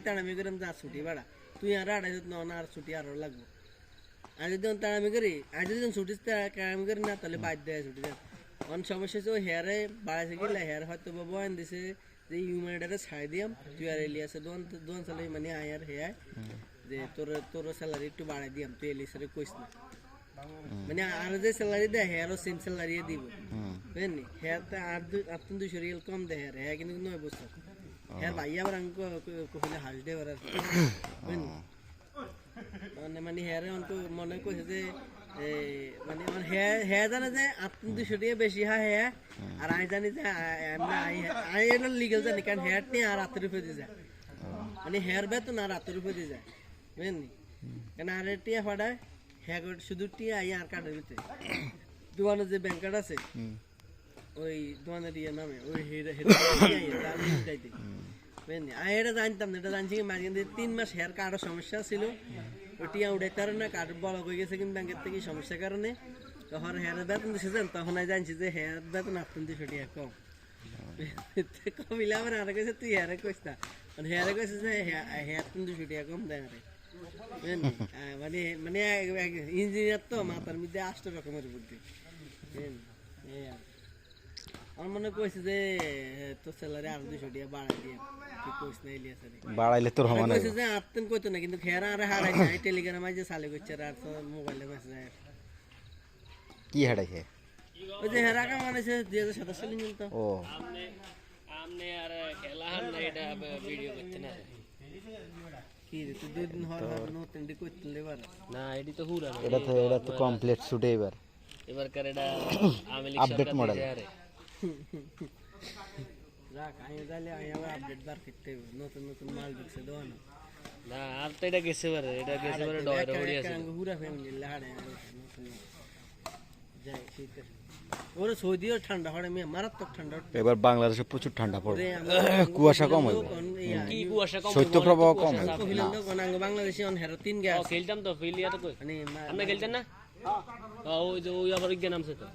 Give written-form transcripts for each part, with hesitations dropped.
তাড়ামি করে যা ছুটি বাড়া তুই আর আড়াইশো না আর ছুটি আরো লাগবো আর যদি তাড়ামি করি আর যদি ছুটি তাড়ামি করি না তাহলে বাদ দেয় ছুটি অনেক সমস্যা হচ্ছে ওই হেয়ারে বাড়াইছে গেলে হেয়ার হয়তো বা বয়ান দিছে যে ইউম্যানিটারে ছাড় দিয়াম তুই আর এলিয়াসে দোন সালে মানে আয়ার হেয়ার যে তোর স্যালারি একটু বাড়াই দিয়াম তুই এলিয়াসের কইস না মানে আর যে স্যালারি দেয় হেয়ারও সেম স্যালারি দিব বুঝলি হেয়ার তো আর 200 রিয়াল কম দেয় হেয়ার হ্যাঁ কিন্তু 9 বছর হ্যাঁ ভাই আবার আমি কইলে হাস দে আর বুঝলি মানে হেয়ারে অনেক মনে কইছে যে মানে হ্যাঁ জানে যে 200 টাকা বেশি হ্যাঁ আর আমি জানি যে আমি এটা লিগেল জানি কারণ হেয়ার নিয়ে আর 8 রুপিয়ে দিয়ে যায় মানে হেয়ার বেতন আর 8 রুপিয়ে দিয়ে যায় বুঝলি কেন আর টিয়া ফাটায় হ্যাঁ শুধু টিয়া আই আর কার্ডের ভিতরে দোকানের যে ব্যাংক কার্ড আছে ওই দোকানের ইয়ে নামে ওই বুঝলি আমি এটা জানতাম না এটা জানছি কি মাঝখান 3 মাস হেয়ার কার্ডের সমস্যা ছিল টিয়া উঠাইতে পারে না কার্ড বড় হয়ে গেছে কিন্তু ব্যাংকের থেকে সমস্যার কারণে তখন হেয়ারের বেতন দিয়েছেন তখন আমি জানছি যে হেয়ার বেতন 200 টাকা কম কমিলে আমার আর কইছে তুই হেয়ারে কইস না হেয়ারে কইছে যে হেয়ার 200 টাকা কম দেয় আরে মানে মানে ইঞ্জিনিয়ার তো মাথার মধ্যে 8 রকমের বুদ্ধি আমার মনে কইছে যে তোর স্যালারি আর 200 টাকা বাড়াই দিয়ে তুই কইস না ইলিয়াস বাড়াইলে তোর হবে না কইছে যে আত্মন কইতো না কিন্তু খেরা আর হারাইছে এই টেলিগ্রামে যে চালু করছে আর তো মোবাইলে মেসেজ কি হারাইছে ওই যে হেরা কা মানেছে 2027 সালে নিল তো ও আমনে আর খেলা হান না এটা ভিডিও করতে না কি রে তুই 2 দিন হওয়ার নতুন ডি কইতে লেবার না এডি তো হুরা এটা তো কমপ্লিট শুটে এবার করে এটা আমেলিক আপডেট মডেল রাখ আই তাহলে আই আবার আপডেট বার করতে নতুন নতুন মাল ঢুকছে দোকান না আর তো এটা গেছে বারে ডয়রে হড়ি আছে পুরা ফ্যামিলি লাড়ে নতুন যাই শীত ওর সৌদিও ঠান্ডা হয় মারাত্মক ঠান্ডা এবার বাংলাদেশে প্রচুর ঠান্ডা পড়বে কুয়াশা কম হবে কি কুয়াশা কম শৈত্যপ্রবাহ কম হবে কহিলাম তো কোনাঙ্গ বাংলাদেশে অন হেরো 3 গ্যাস খেলতাম তো ফিলিয়া তো কই মানে আপনি খেলতেন না ওই যে ওই আবার ইজ্ঞান নামছে তো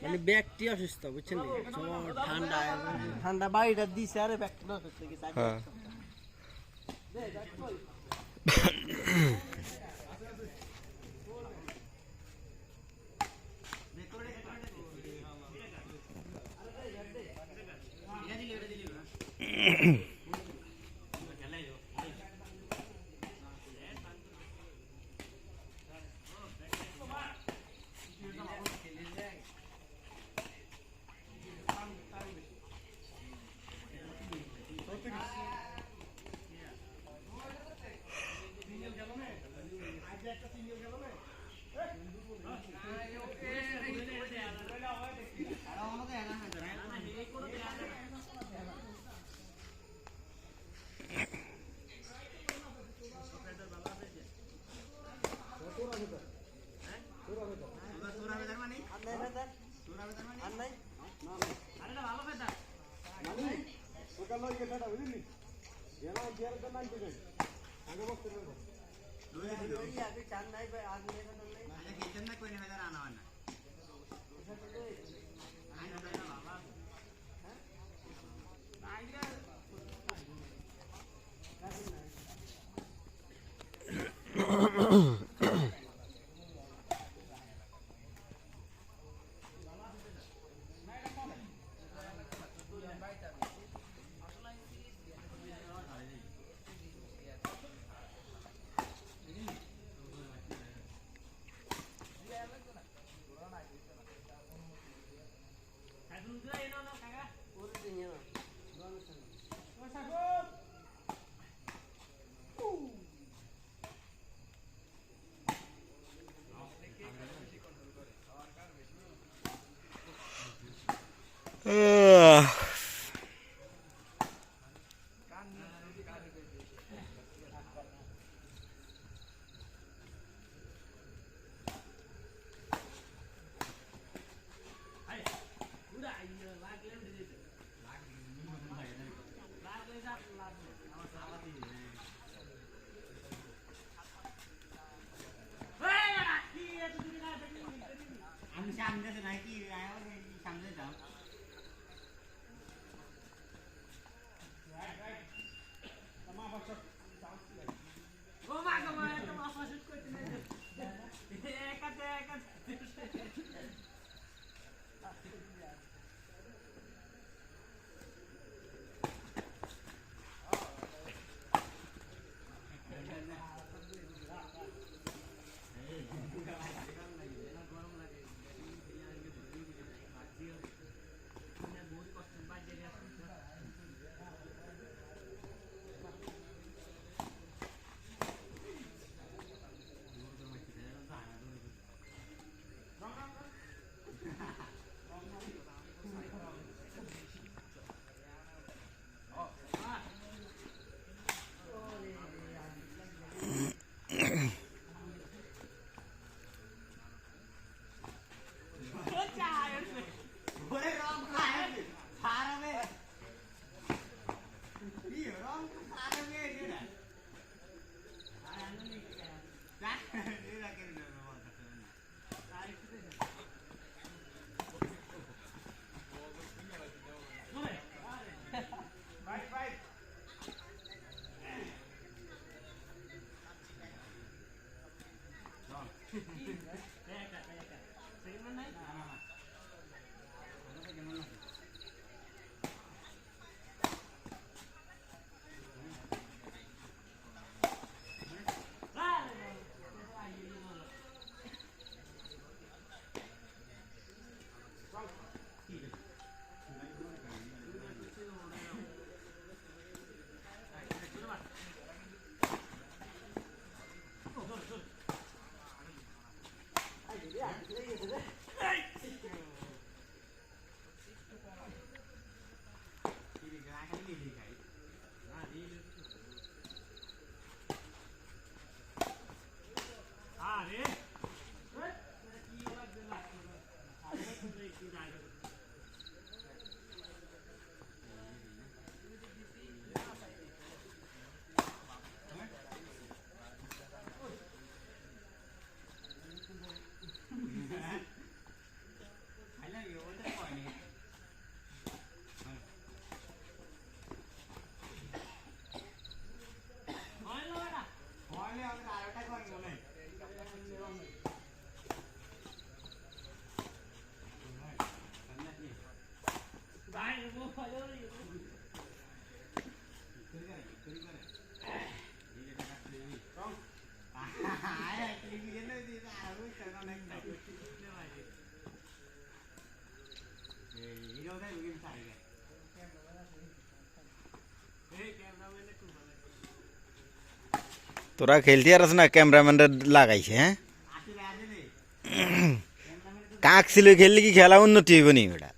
মানে ব্যক্তি অসুস্থ বুঝছেন ঠান্ডা ঠান্ডা বাড়িটা দিছে আরে ব্যক্তি অসুস্থ কি হ্যাঁ তোরা খেলতে পারস না, ক্যামেরাম্যানরা লাগাইছে। হ্যাঁ, কাক ছিল খেললে কি খেলা উন্নতি হইব নি ওটা?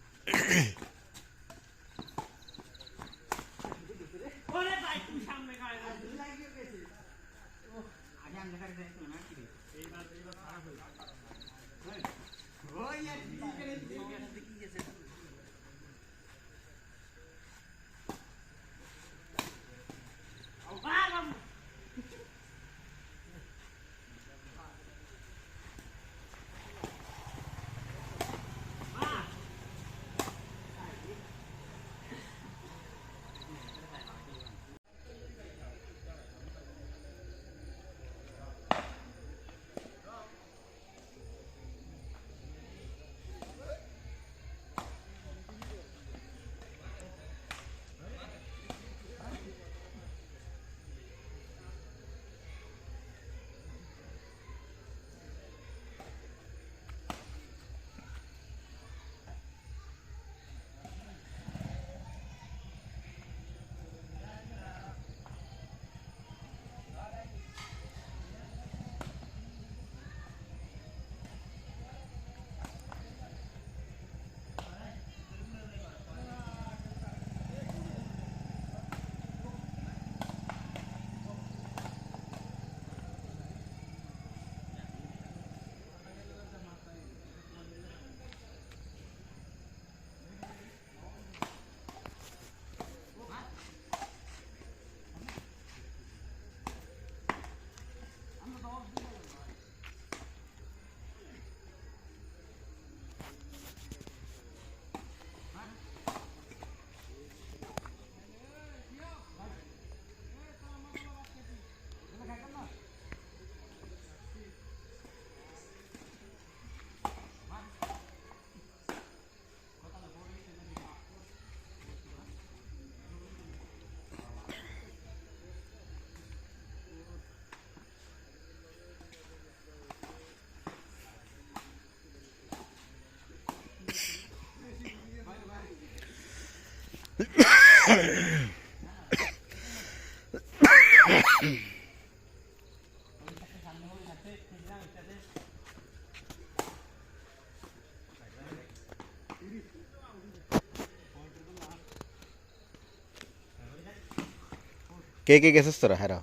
কে কে গেছিস তোরা? হ্যাঁ,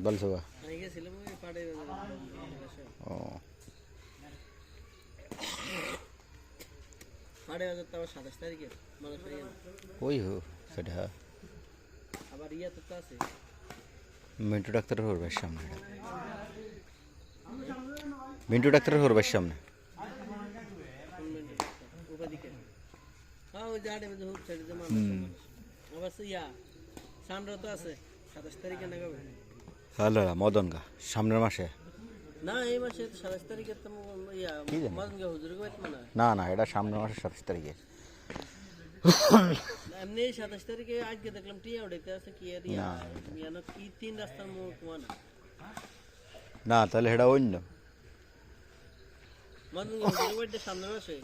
বলছো বা? আমি গেছিলাম ওই পাড়ে ও, পাড়ে বাজার তো আবার 27 তারিখে মানুষের ইয়ে। ওই হো সেটা। আবার ইয়া তো আছে মিন্টু ডাক্তারের হরবার সামনে, মিন্টু ডাক্তারের হরবার সামনে। ওদিকে হ্যাঁ ওই জাড়ে মধ্যে হুক সাইডে যে মানুষ আবার ইয়া সানরা তো আছে 27 তারিখে নাগাবে। হ্যালো মদন গা সামনের মাসে? না এই মাসে 27 তারিখে তো ইয়া মদনগা হুজুর কইত মানে। না না, এটা সামনের মাসের 27 তারিখে। এমনি 27 তারিখে আজকে দেখলাম টিয়া উড়াইতে আছে কি আর ইয়া ইয়া না কি 3 রাস্তার মোড় কোয়ানা। না তাহলে এটা অন্য। মদনগা হুজুর কইতে সামনের মাসে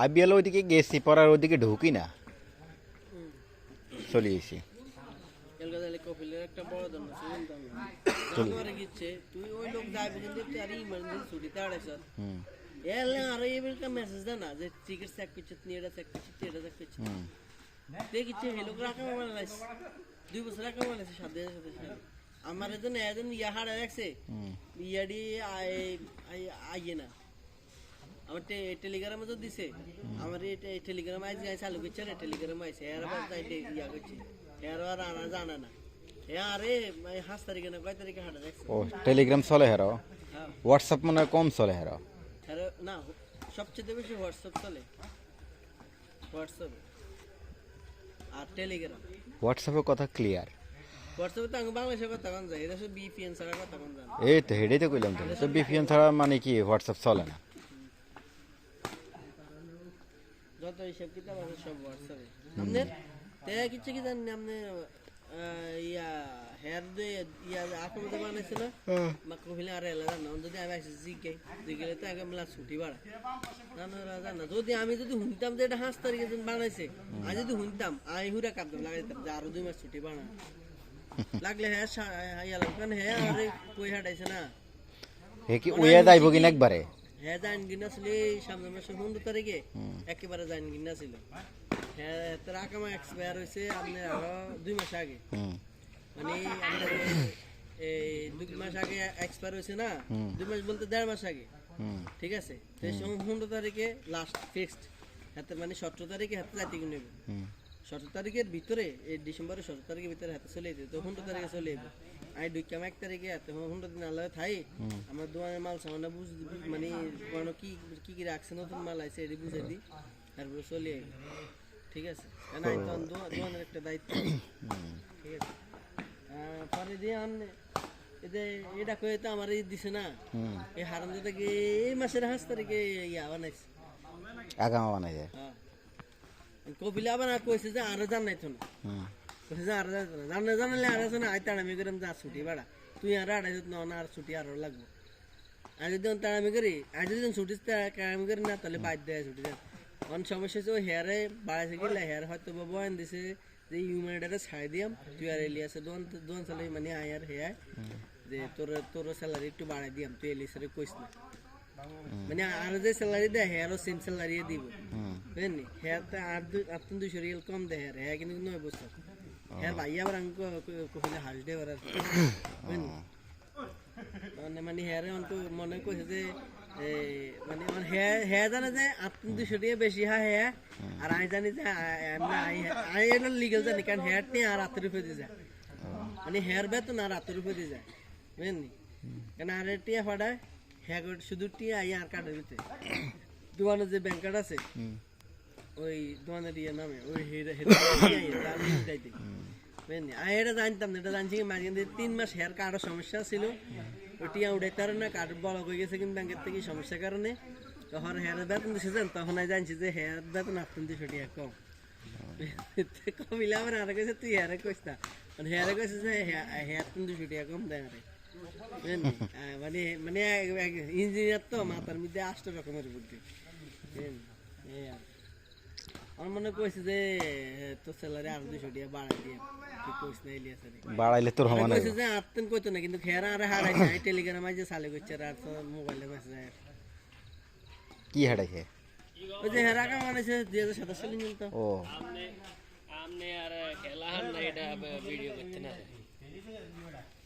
আইবিএল ওইদিকে গেছি, পড়ার ওইদিকে ঢুকি না, চলে এসি। কলকাতায় কপিলের একটা বড় দল আছে জানতাম না। জানুয়ারি গিচ্ছে তুই ওই লোক যাইবে কিন্তু আর ইমার্জেন্সি ছুটিতে আড়াইছ। এলে আর এই বিলকা মেসেজ দেয় না যে টিকিট চেক করছিস নি, এটা চেক করছিস এটা চেক করছিস দেখিচ্ছে হে লোক রাখা মানে লাইছে 2 বছর রাখা মানে লাইছে 7,000 আমার এজন ইয়া হাড়া রাখছে ইয়াডি আইয়ে না আমার টেলিগ্রামে তো দিছে আমার এই টেলিগ্রাম আইছে চালু করছে রে টেলিগ্রাম আইছে এর বাদ ইয়া করছে এর আর আনা জানা না এ আরে 5 তারিখে না কয় তারিখে হাড়া রাখছে। ও টেলিগ্রাম চলে হেরো, হ্যাঁ হোয়াটসঅ্যাপ মনে হয় কম চলে হেরো। না সবচেয়ে বেশি হোয়াটসঅ্যাপ চলে হোয়াটসঅ্যাপ আর টেলিগ্রাম। হোয়াটসঅ্যাপে কথা ক্লিয়ার। হোয়াটসঅ্যাপে তো আমি বাংলাদেশের কথা কোন যায়, এটা শুধু বিপিএন ছাড়া কথা কোন যায় না। এই তো হেডেই তো কইলাম তো বিপিএন ছাড়া মানে কি হোয়াটসঅ্যাপ চলে না। যত হিসাব কিতাব আছে সব হোয়াটসঅ্যাপে। আপনার তে কিছু কি জানেন আপনি ইয়া হেয়ার দে ইয়া আকাম দে বানাইছিল মা কহিলে আর এলা না যদি আমি আসি জিগে তো আগে মেলা ছুটি বাড়া না যদি আমি যদি হুনতাম যে এটা 5 তারিখে দিন বানাইছে আজ যদি হুনতাম আই হুরা কাটতাম লাগাইতাম যে আরো 2 মাস ছুটি বানা লাগলে হ্যাঁ ইয়া লাগবে না হ্যাঁ আরে কই হাঁটাইছে না হে কি ওয়া যাইব কিনা একবারে হ্যাঁ জান গিনা ছিল সামনের মাসের 15 তারিখে একেবারে জান গিনা ছিল হ্যাঁ তার আকামা এক্সপায়ার হয়েছে আপনি আরো 2 মাস আগে মানে আমাদের এই 2 মাস আগে এক্সপায়ার হয়েছে না 2 মাস বলতে 1.5 মাস আগে ঠিক আছে সেই সময় 15 তারিখে লাস্ট ফিক্সড হাতে মানে 17 তারিখে হাতে যাইতে কিনে নেবে 17 তারিখের ভিতরে এই ডিসেম্বরের 17 তারিখের ভিতরে হাতে চলে যেত তো 15 তারিখে চলে যাবে আই ঢুকাম 1 তারিখে হাতে 15 দিন আলাদা থাই আমরা দোয়ানের মাল সামান্য বুঝ মানে কোনো কি কি কি রাখছে নতুন মাল আছে এটি বুঝে দিই তারপরে চলে যাবে ঠিক আছে কারণ আই তো দোয়ানের একটা দায়িত্ব ঠিক আছে পরে দিয়ে আনলে এটা কয়ে তো আমার দিছে না এই হারাম থেকে এই মাসের 5 তারিখে ইয়া বানাইছে আগামা বানাই যায় হ্যাঁ কপিলা আবার কইছে যে আরো জানাইতো না কইছে যে আরো জানালে আর আছে না আই তাড়ামি করেন যা ছুটি বাড়া তুই আর আড়াইশো না আর ছুটি আরো লাগবো আজ যদি তাড়ামি করি আজ যদি ছুটি তাড়ামি করি না তাহলে বাদ দেয় ছুটি অনেক সমস্যা হচ্ছে ওই হেয়ারে বাড়াইছে গেলে হেয়ার হয়তো বা বয়ান দিছে যে ইউম্যানিটারে ছাড় দিয়াম তুই আর এলিয়াসে দোন সালে মানে আয়ার হেয়ার যে তোর স্যালারি একটু বাড়াই দিয়াম তুই এলিয়াসে কইস না মানে আর যে স্যালারি দেয় হেয়ারও সেম স্যালারি দিব বুঝলি হেয়ার তো 8-200 রিয়াল কম দেয় হেয়ার হ্যাঁ কিন্তু 9 বছর হেয়ার ভাই আবার আমি কইলে হাস দে আর বুঝলি মানে হেয়ারে অনেক মনে কইছে যে মানে হ্যাঁ জানে যে 8-200 টাকা বেশি হ্যাঁ আর আমি জানি যে আই এটা লিগেল জানি কারণ হেয়ার নিয়ে আর 8 রুপিয়ে দিয়ে যায় মানে হেয়ার বেতন আর 8 রুপিয়ে দিয়ে যায় বুঝলি কারণ আর টিয়া ফাটায় হ্যাঁ শুধু টিয়া আই আর কার্ডের ভিতরে দোকানের যে ব্যাংক কার্ড আছে ওই দোকানের ইয়ে নামে ওই বুঝলি আমি এটা জানতাম না এটা জানছি কি মাঝখান 3 মাস হেয়ার কার্ডের সমস্যা ছিল টিয়া উঠাইতে পারে না কার্ড বড় হয়ে গেছে কিন্তু ব্যাংকের থেকে সমস্যার কারণে তখন হেয়ারের বেতন দিয়েছেন তখন আমি জানছি যে হেয়ার বেতন 8-200 টাকা কম কমিলে আমার আর কইছে তুই হেয়ারে কইস না মানে হেয়ারে কইছে যে হেয়ার 200 টাকা কম দেয় আরে মানে মানে ইঞ্জিনিয়ার তো মাথার মধ্যে 8 রকমের বুদ্ধি আমার মনে কইছে যে তোর স্যালারি আর 200 টাকা বাড়াই দিয়ে তুই কইস না এলিয়াস বাড়াইলে তোর হবে না কইছে যে আত্মন কইতো না কিন্তু খেরা আর হারাইছে আই টেলিগ্রামে যে চালে কইছে আর তো মোবাইলে মেসেজ আয় কি হারাইছে ওই যে হেরা কা মানেছে 2027 সালে নিল তো ও আমনে আর খেলা হান না এটা ভিডিও করতে না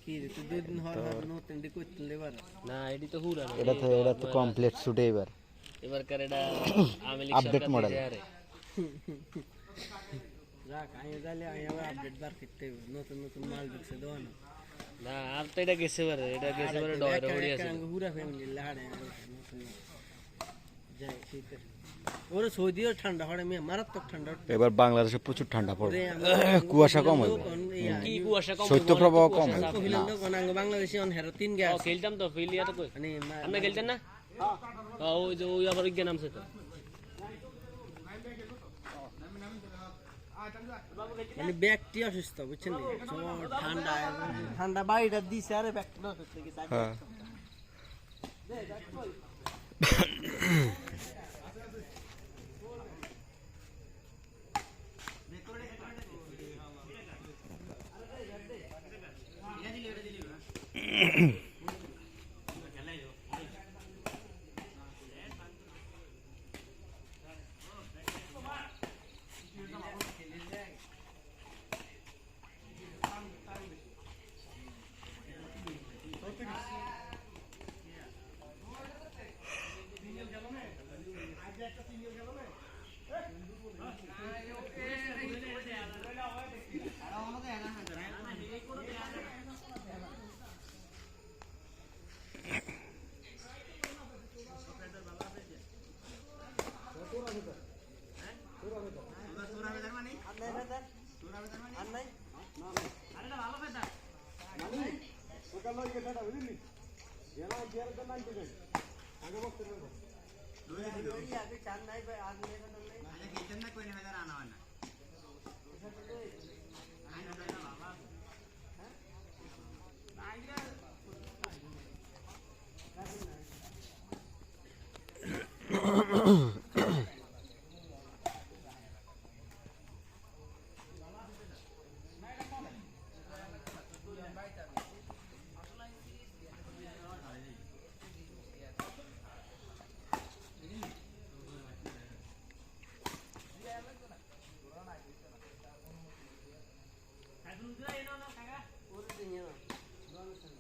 কি রে তুই 2 দিন হওয়ার নতুন দি কইতে পার না এডি তো হুরা না এটা তো কমপ্লিট শুটে এবার করে এটা আমেলিক আপডেট মডেল রাখ আই জালে আই আবার আপডেট বার করতে নতুন নতুন মাল ঢুকছে দোন না আর তো এটা গেছে বারে ডর হড়ি আছে পুরা ফ্যামিলি লাড়ে যাই শীতে ওরে সৌদিও ঠান্ডা হয় মারাত্মক ঠান্ডা এবার বাংলাদেশে প্রচুর ঠান্ডা পড়বে কুয়াশা কম হবে কি কুয়াশা কম শৈত্যপ্রবাহ কম হবে কহিলেন তো কোনাঙ্গ বাংলাদেশে অন হেরো 3 গ্যাস খেলতাম তো ফিলিয়া তো কই মানে আপনি খেলতেন না ওই যে ওই আবার ইজ্ঞান নামছে তো মানে ব্যক্তি অসুস্থ বুঝছেন ঠান্ডা ঠান্ডা বাড়িটা দিছে আরে ব্যক্তি অসুস্থ কি आगे चांद नहीं भाई आग में तो नहीं अरे किचन में कोई नहीं नजर आना वाला ऐसा तो नहीं आना वाला बाबा पूरे दिन ये दोनों संग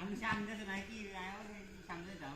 আমি সামনে নাকি সামনে যাও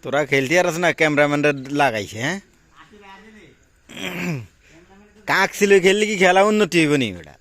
তোরা খেলতে পারস না ক্যামেরাম্যানরা লাগাইছে হ্যাঁ কাক ছিল খেললে কি খেলা উন্নতি হইব নি ওটা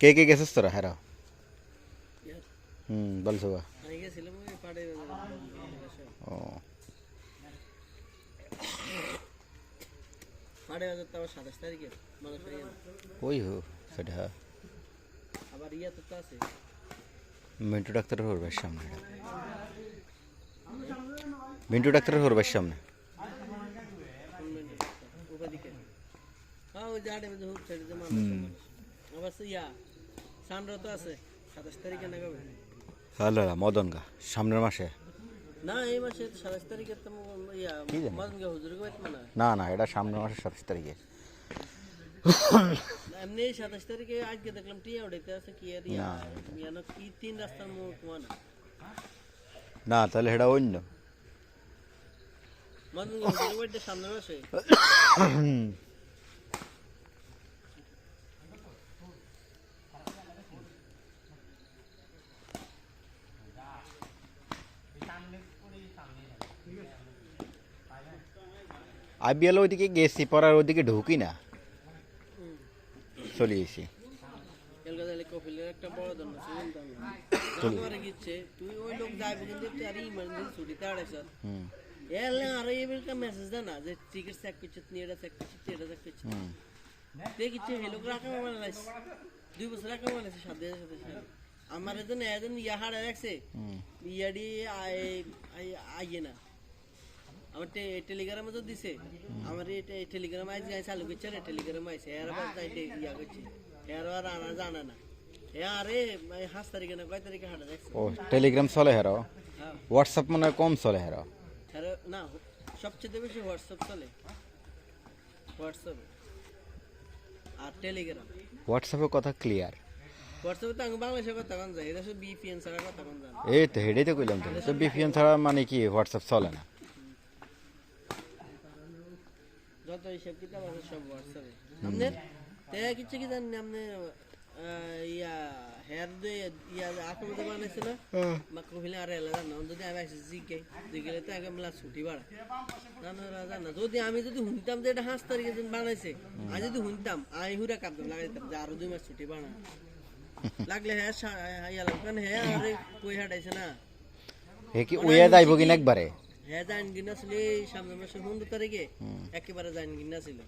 কে কে গেছিস তোরা হেরা বলছো বা আমি গেছিলাম ওই পাড়ে ও পাড়ে বাজার তো আবার 27 তারিখে মানুষ হয়ে গেল। ওই হো সেটা আবার ইয়াতে তো আছে মিন্টু ডাক্তারের হরবার সামনে এটা। মিন্টু ডাক্তারের হরবার সামনে ওদিকে হ্যাঁ ওই জাড়ে মধ্যে হুক ছেড়ে দিয়ে মানুষ আবার ইয়া সানরা তো আছে 27 তারিখে না কবে হ্যালো মদন গা সামনের মাসে না এই মাসে 27 তারিখে তো ইয়া কি জানি? মদনগা হুজুর কইত না না না এটা সামনের মাসের 27 তারিখে এমনি 27 তারিখে আজকে দেখলাম টিয়া উড়াইতে আছে কি আর ইয়া ইয়ানো কি 3 রাস্তার মোড় কোয়ানা না তাহলে এটা অন্য মদনগা হুজুর কইতে সামনে মাসে আইবিএল ওইদিকে গেছি পড়ার ওইদিকে ঢুকি না চলে এসি কলকাতায় কপিলের একটা বড় দণ্ড শুনতাম না তোমারে গিচ্ছে তুই ওই লোক যাইবে কিন্তু তুই আর ইমার্জেন্সি ছুটিতে আড়াইছ এলে আর এবার কা মেসেজ দে না যে টিকিট চেক করছিস নি এটা চেক করছিস এটা চেক করছিস দেখিচ্ছে হে লোক রাখা বানাইছ 2 বছর রাখা বানাইছে সাথে আমার এজন এজন ইয়া হাড়া রাখছে ইয়াডি আইয়ে না আমার টেলিগ্রামে তো দিছে আমার এই টেলিগ্রাম আইছে চালু করছে রে টেলিগ্রাম আইছে এর বাদ তাই ইয়া করছে এর আর আনা জানা না এ আরে 5 তারিখে না কয় তারিখে হাঁটা দেখছে ও টেলিগ্রাম চলে হেরো হ্যাঁ হোয়াটসঅ্যাপ মনে হয় কম চলে হেরো আরে না সবচেয়ে বেশি হোয়াটসঅ্যাপ চলে হোয়াটসঅ্যাপ আর টেলিগ্রাম হোয়াটসঅ্যাপে কথা ক্লিয়ার হোয়াটসঅ্যাপে তো আমি বাংলাদেশের কথা কোন যায় এটা শুধু বিপিএন ছাড়া কথা কোন জানা এই তো হেডেই তো কইলাম তো বিপিএন ছাড়া মানে কি হোয়াটসঅ্যাপ চলে না যত হিসাব কিতাব আছে সব হোয়াটসঅ্যাপে আপনার তে কিছু কি জানেন আপনি ইয়া হেয়ার দে ইয়া আকম দে বানাইছে না মা কহিলে আরে এলা জানো যদি আমি আসি জিগেলে তো আগে মেলা ছুটি বাড়া জানো জানো যদি আমি যদি শুনতাম যে এটা 5 তারিখে দিন বানাইছে আমি যদি শুনতাম আমি হুরা কাটতাম লাগাইতাম যে আরো 2 মাস ছুটি বানা লাগলে হ্যাঁ ইয়া লাগবে না হ্যাঁ আরে কই হাঁটাইছে না হে কি ওয়া যাইব কিনা একবারে হ্যাঁ জান কিনা ছিল সামনের মাসের 15 তারিখে একেবারে জান কিনা ছিল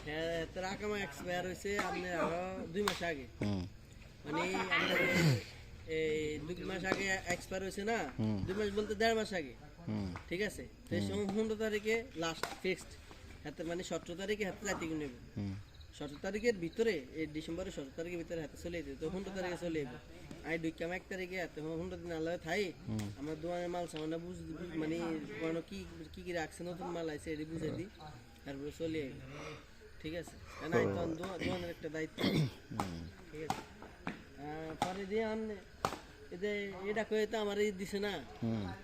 হ্যাঁ তার আকামা এক্সপায়ার হয়েছে আপনার আরো 2 মাস আগে মানে আমাদের এই 2 মাস আগে এক্সপায়ার হয়েছে না 2 মাস বলতে 1.5 মাস আগে ঠিক আছে তো 15 তারিখে লাস্ট ফিক্সড হাতে মানে 17 তারিখে হাতে যাইতে নেবে 17 তারিখের ভিতরে এই ডিসেম্বরের 17 তারিখের ভিতরে হাতে চলে যেতে তো 15 তারিখে চলে যাবে আই দুইকাম 1 তারিখে হাতে 15 দিন আলাদা থাই আমরা দোয়ানের মাল সামনে বুঝ মানে কোন কি কি কি রাখছে নতুন মাল আছে এটি বুঝে দি তারপরে চলে যাবে ঠিক আছে না এই তো দোয়ানের একটা দায়িত্ব ঠিক আছে পরে দিয়ে আনলে এটা কয়ে তো আমার দিছে না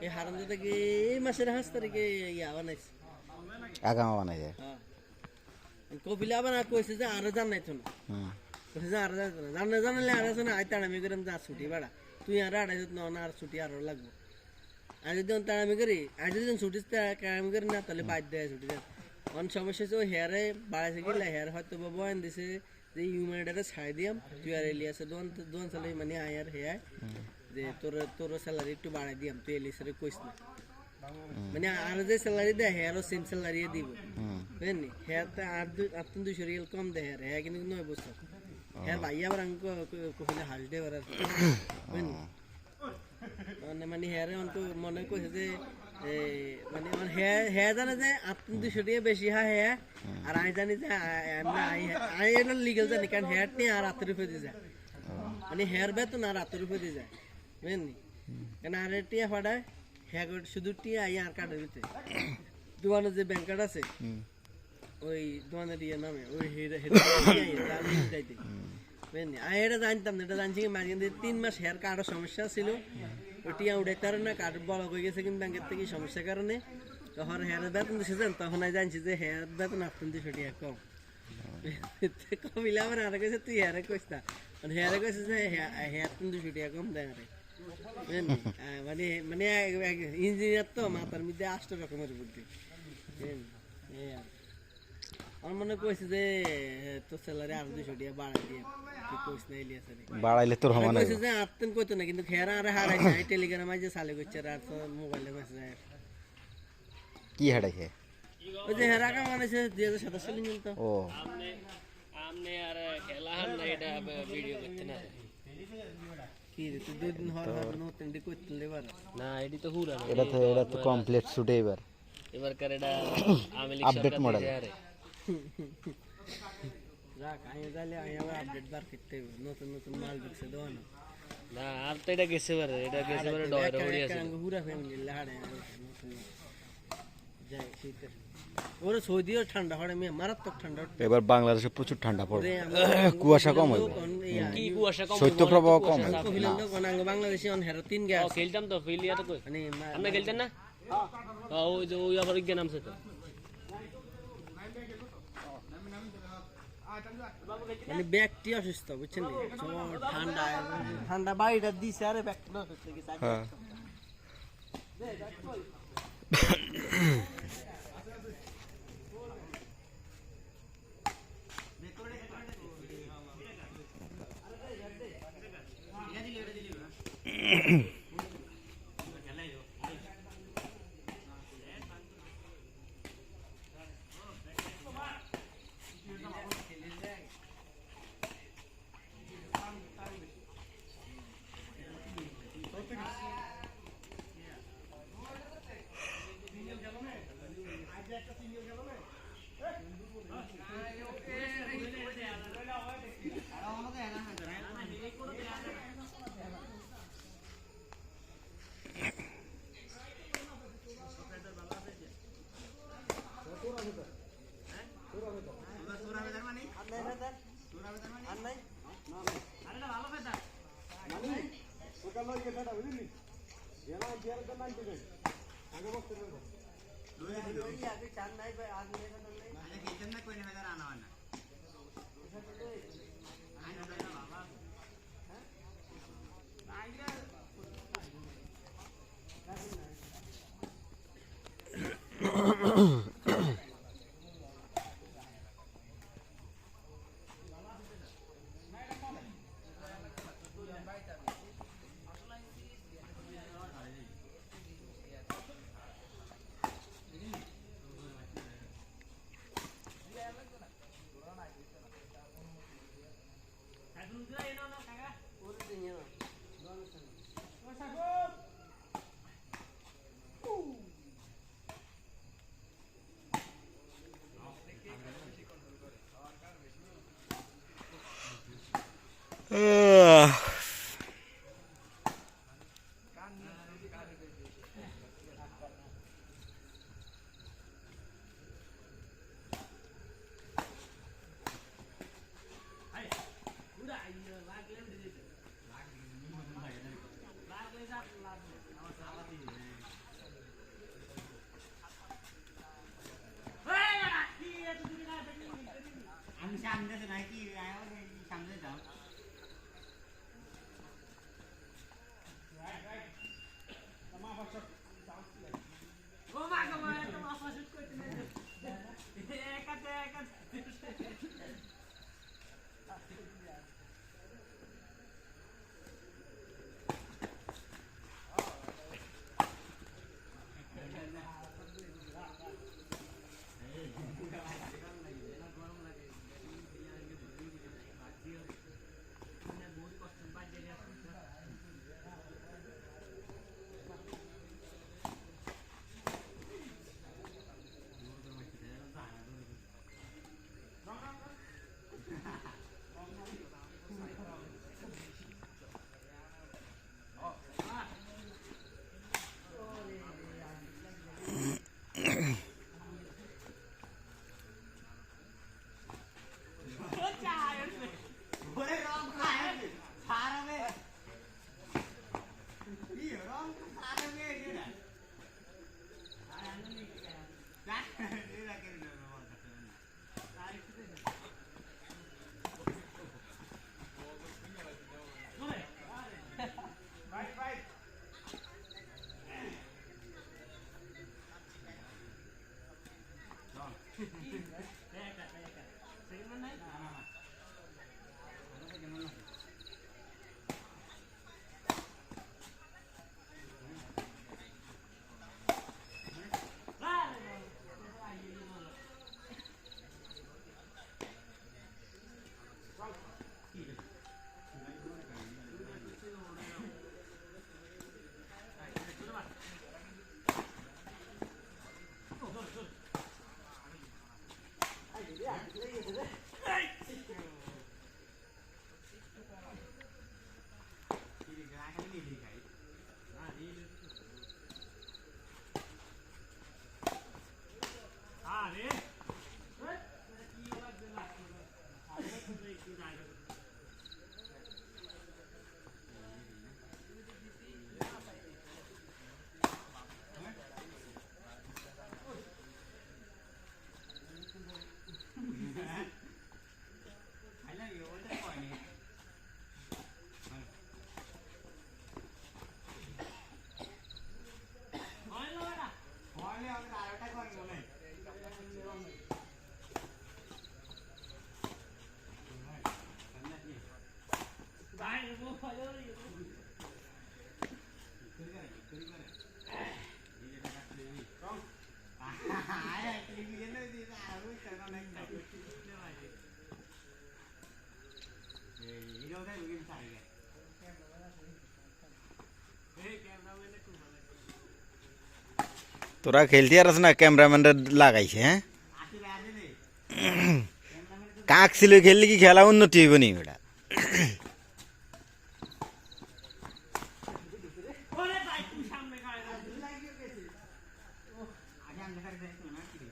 এই হারামজাদা থেকে এই মাসের 5 তারিখে ইয়া বানাইছে আগামা বানাই যায় হ্যাঁ কপিলে আবার কইছে যে আরো জানাইতো না কইছে যে আরো জানালে আর আছে না আইতাড়ামি করে যা ছুটি বাড়া তুই আর আড়াইছত না আর ছুটি আরো লাগবো আর যদি তাড়ামি করি আর যদি ছুটি তাড়ামি করি না তাহলে বাদ দেয় ছুটি অনেক সমস্যা হচ্ছে ওই হেয়ারে বাড়াইছে গেলে হেয়ার হয়তো বা বয়ান দিছে যে হিউম্যানিটারে ছাড় দিয়াম তুই আর এলিয়াসে দোন সালে মানে আয়ার হেয়ার যে তোর স্যালারি একটু বাড়াই দিয়াম তুই এলিয়াসের কইস না মানে আর যে স্যালারি দেয় হেয়ারও সেম স্যালারি দিব বুঝলি হেয়ারতে 8-200 রিয়াল কম দেয় হেয়ার হ্যাঁ কিন্তু 9 বছর হ্যাঁ ভাই আবার আমি কখনো হাস দে বাড়ার বুঝলি মানে হেয়ারে অনেক মনে কইছে যে মানে হ্যাঁ জানে যে 8-200 টাকা বেশি হ্যাঁ হ্যাঁ আর আমি জানি যে আমি এটা লিগেল জানি কারণ হেয়ার নিয়ে আর 8 রুপয়ে দিয়ে যায় মানে হেয়ার বেতন আর 8 রুপয়ে দিয়ে যায় বুঝলি কেন আর টিয়া ফাটায় হ্যাঁ শুধু টিয়া আর কার্ডের ভিতরে দোকানের যে ব্যাংক কার্ড আছে ওই দোকানের ইয়ে নামে ওই বুঝলি আমি এটা জানতাম না এটা জানছি কি মাঝে 3 মাস হেয়ার কার্ডের সমস্যা ছিল টিয়া উঠাইতে পারে না কার্ড বড় হয়ে গেছে কিন্তু ব্যাংকের থেকে সমস্যার কারণে তখন হেয়ারের বেতন দিছে তখন আমি জানছি যে হেয়ার বেতন 8-200 টাকা কম কমিলে আমার আর কইছে তুই হেয়ারে কইস না হেয়ারে কইছে যে হেয়ার 200 টাকা কম দেয় আরে মানে মানে ইঞ্জিনিয়ার তো মাথার মধ্যে 8 রকমের বুদ্ধি আমার মনে কইছে যে তোর স্যালারি আর 200 টাকা বাড়াই দিয়ে তুই কইস না ইলিয়াস আরে বাড়াইলে তোর মানে সমান কইছে যে আত্মন কইতো না কিন্তু খেরা আরে হারাই নাই টেলিগ্রামে যে চালু করছে আর তো মোবাইলে মেসেজ আয় কি হারাইছে ওই যে হেরা কা মানেছে 2027 সালে নিল তো ও আমনে আমনে আর খেলা হান না এটা ভিডিও করতে না কি রে তুই 2 দিন হওয়ার পর নতুন ডি কইতে লেবার না এটি তো হুরা না এটা তো কমপ্লিট শুটে এবার এবার কার এটা আমেলিক Update model. রাখ আইয়া যাইলে আইয়া আপডেট বার করতে হবে নতুন নতুন মাল ঢুকছে দোয়া না না আর তো এটা গেছে বারে এটা গেছে বারে ডর হড়ি আছে পুরা ফ্যামিলি লাড়ে যাই শীতের ওরে সৌদিও ঠান্ডা হয় মারাত্মক ঠান্ডা এবার বাংলাদেশে প্রচুর ঠান্ডা পড়বে ওরে কুয়াশা কম হইব কি কুয়াশা কম শৈত্যপ্রবাহ কম হইব কহিলেন তো কোনাঙ্গ বাংলাদেশে অন হেরো 3 গ্যাস খেলতাম তো ফিলিয়া তো কই মানে আপনি খেলতেন না ওই যে ওই আবার ইজ্ঞান নামছে তো মানে ব্যক্তি অসুস্থ বুঝছেন নি জ্বর ঠান্ডা ঠান্ডা বাড়িটা দিছে আরে ব্যক্তি অসুস্থ গেছে হ্যাঁ আমি সামনে নাকি সামনে যাও তোরা খেলতে পারস না ক্যামেরাম্যানরা লাগাইছে হ্যাঁ কাক ছিল খেললে কি খেলা উন্নতি হইব নি বেটা আগে আমি দেখা দেখো না কি রে